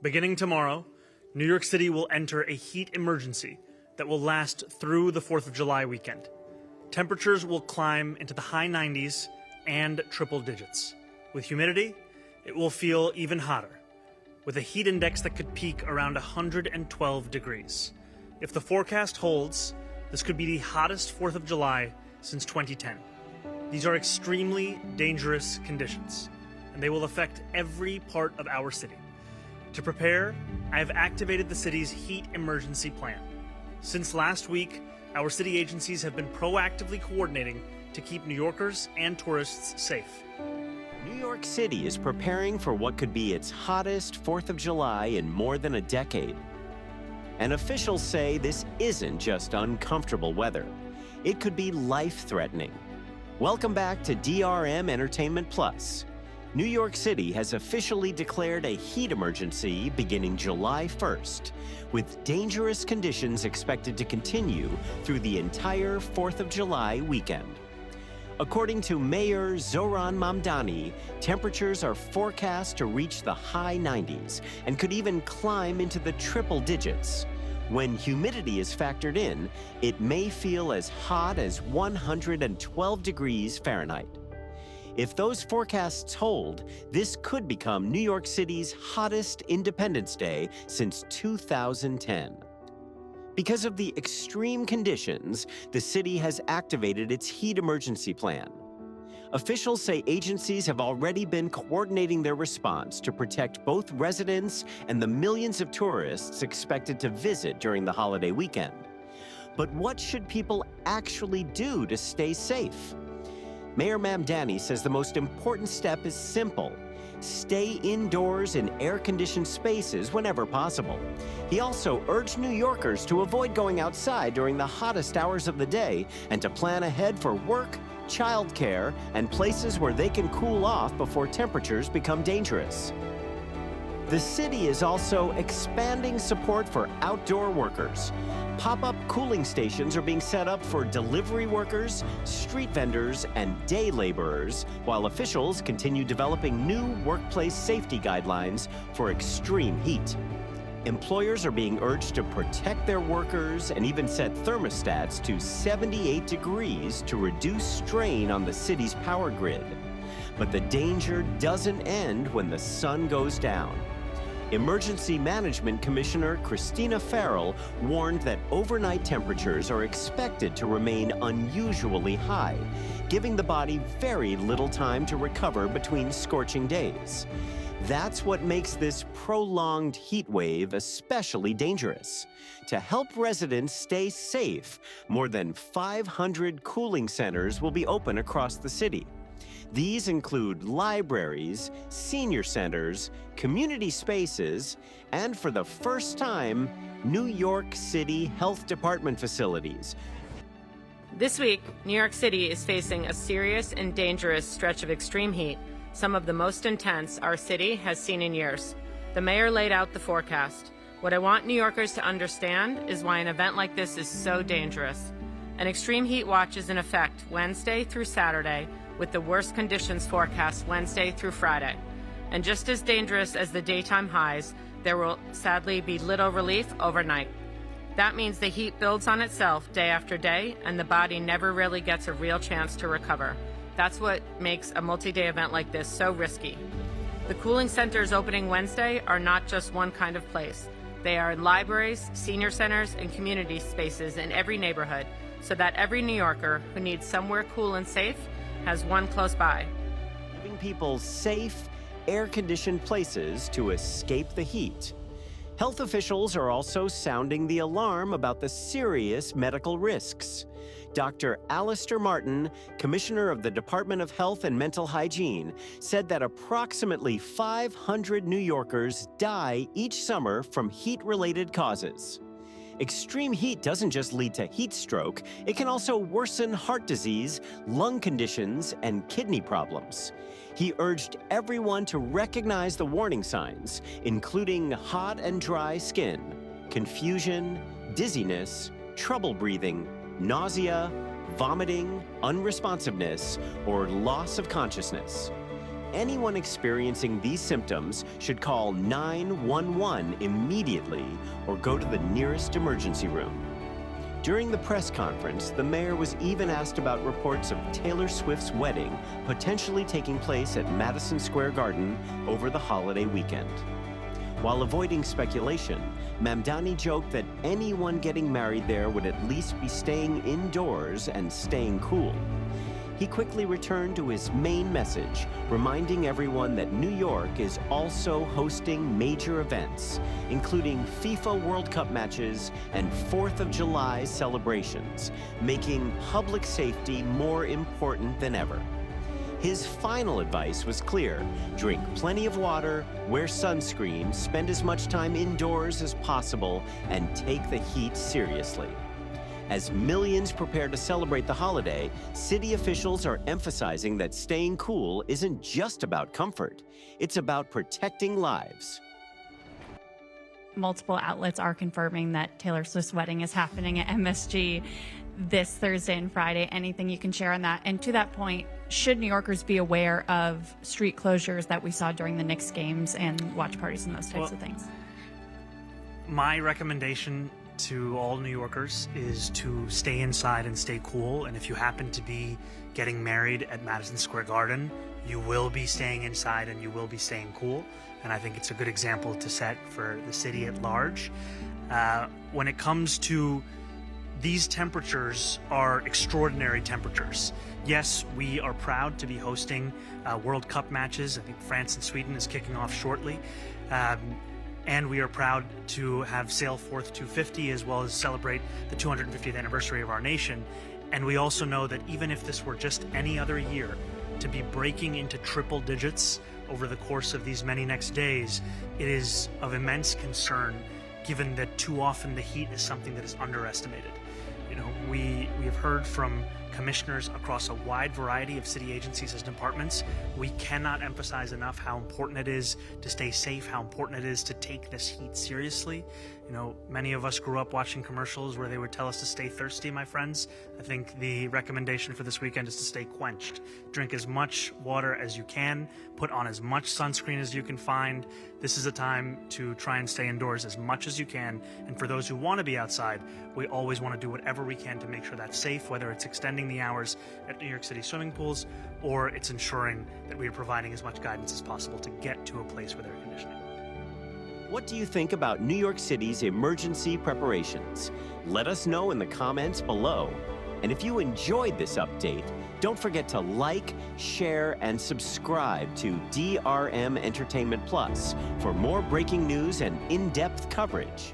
Beginning tomorrow, New York City will enter a heat emergency that will last through the 4th of July weekend. Temperatures will climb into the high 90s and triple digits. With humidity, it will feel even hotter, with a heat index that could peak around 112 degrees. If the forecast holds, this could be the hottest 4th of July since 2010. These are extremely dangerous conditions, and they will affect every part of our city. To prepare, I have activated the city's heat emergency plan. Since last week, our city agencies have been proactively coordinating to keep New Yorkers and tourists safe. New York City is preparing for what could be its hottest 4th of July in more than a decade. And officials say this isn't just uncomfortable weather. It could be life-threatening. Welcome back to DRM Entertainment Plus. New York City has officially declared a heat emergency beginning July 1st, with dangerous conditions expected to continue through the entire 4th of July weekend. According to Mayor Zohran Mamdani, temperatures are forecast to reach the high 90s and could even climb into the triple digits. When humidity is factored in, it may feel as hot as 112 degrees Fahrenheit. If those forecasts hold, this could become New York City's hottest Independence Day since 2010. Because of the extreme conditions, the city has activated its heat emergency plan. Officials say agencies have already been coordinating their response to protect both residents and the millions of tourists expected to visit during the holiday weekend. But what should people actually do to stay safe? Mayor Mamdani says the most important step is simple. Stay indoors in air-conditioned spaces whenever possible. He also urged New Yorkers to avoid going outside during the hottest hours of the day and to plan ahead for work, childcare, and places where they can cool off before temperatures become dangerous. The city is also expanding support for outdoor workers. Pop-up cooling stations are being set up for delivery workers, street vendors, and day laborers, while officials continue developing new workplace safety guidelines for extreme heat. Employers are being urged to protect their workers and even set thermostats to 78 degrees to reduce strain on the city's power grid. But the danger doesn't end when the sun goes down. Emergency Management Commissioner Christina Farrell warned that overnight temperatures are expected to remain unusually high, giving the body very little time to recover between scorching days. That's what makes this prolonged heat wave especially dangerous. To help residents stay safe, more than 500 cooling centers will be open across the city. These include libraries, senior centers, community spaces, and for the first time, New York City Health Department facilities. This week, New York City is facing a serious and dangerous stretch of extreme heat, some of the most intense our city has seen in years. The mayor laid out the forecast. What I want New Yorkers to understand is why an event like this is so dangerous. An extreme heat watch is in effect Wednesday through Saturday, with the worst conditions forecast Wednesday through Friday. And just as dangerous as the daytime highs, there will sadly be little relief overnight. That means the heat builds on itself day after day, and the body never really gets a real chance to recover. That's what makes a multi-day event like this so risky. The cooling centers opening Wednesday are not just one kind of place. They are libraries, senior centers, and community spaces in every neighborhood, so that every New Yorker who needs somewhere cool and safe has one close by. Giving people safe, air-conditioned places to escape the heat. Health officials are also sounding the alarm about the serious medical risks. Dr. Alistair Martin, Commissioner of the Department of Health and Mental Hygiene, said that approximately 500 New Yorkers die each summer from heat-related causes. Extreme heat doesn't just lead to heat stroke, it can also worsen heart disease, lung conditions, and kidney problems. He urged everyone to recognize the warning signs, including hot and dry skin, confusion, dizziness, trouble breathing, nausea, vomiting, unresponsiveness, or loss of consciousness. anyone experiencing these symptoms should call 911 immediately or go to the nearest emergency room. During the press conference, the mayor was even asked about reports of Taylor Swift's wedding potentially taking place at Madison Square Garden over the holiday weekend. While avoiding speculation, Mamdani joked that anyone getting married there would at least be staying indoors and staying cool. He quickly returned to his main message, reminding everyone that New York is also hosting major events, including FIFA World Cup matches and 4th of July celebrations, making public safety more important than ever. His final advice was clear: drink plenty of water, wear sunscreen, spend as much time indoors as possible, and take the heat seriously. As millions prepare to celebrate the holiday, city officials are emphasizing that staying cool isn't just about comfort, it's about protecting lives. Multiple outlets are confirming that Taylor Swift's wedding is happening at MSG this Thursday and Friday. Anything you can share on that? And to that point, should New Yorkers be aware of street closures that we saw during the Knicks games and watch parties and those types of things? My recommendation to all New Yorkers is to stay inside and stay cool. And if you happen to be getting married at Madison Square Garden, you will be staying inside and you will be staying cool. And I think it's a good example to set for the city at large. When it comes to these temperatures are extraordinary temperatures. Yes, we are proud to be hosting World Cup matches. I think France and Sweden is kicking off shortly. And we are proud to have sail Forth 250 as well as celebrate the 250th anniversary of our nation. And we also know that even if this were just any other year, to be breaking into triple digits over the course of these many next days, it is of immense concern, given that too often the heat is something that is underestimated. You know, we have heard from commissioners across a wide variety of city agencies and departments. We cannot emphasize enough how important it is to stay safe, how important it is to take this heat seriously. You know, many of us grew up watching commercials where they would tell us to stay thirsty, my friends. I think the recommendation for this weekend is to stay quenched. Drink as much water as you can, put on as much sunscreen as you can find. This is a time to try and stay indoors as much as you can. And for those who want to be outside, we always want to do whatever we can to make sure that's safe, whether it's extending the hours at New York City swimming pools or it's ensuring that we are providing as much guidance as possible to get to a place with air conditioning. What do you think about New York City's emergency preparations? Let us know in the comments below. And if you enjoyed this update, don't forget to like, share, and subscribe to DRM Entertainment Plus for more breaking news and in-depth coverage.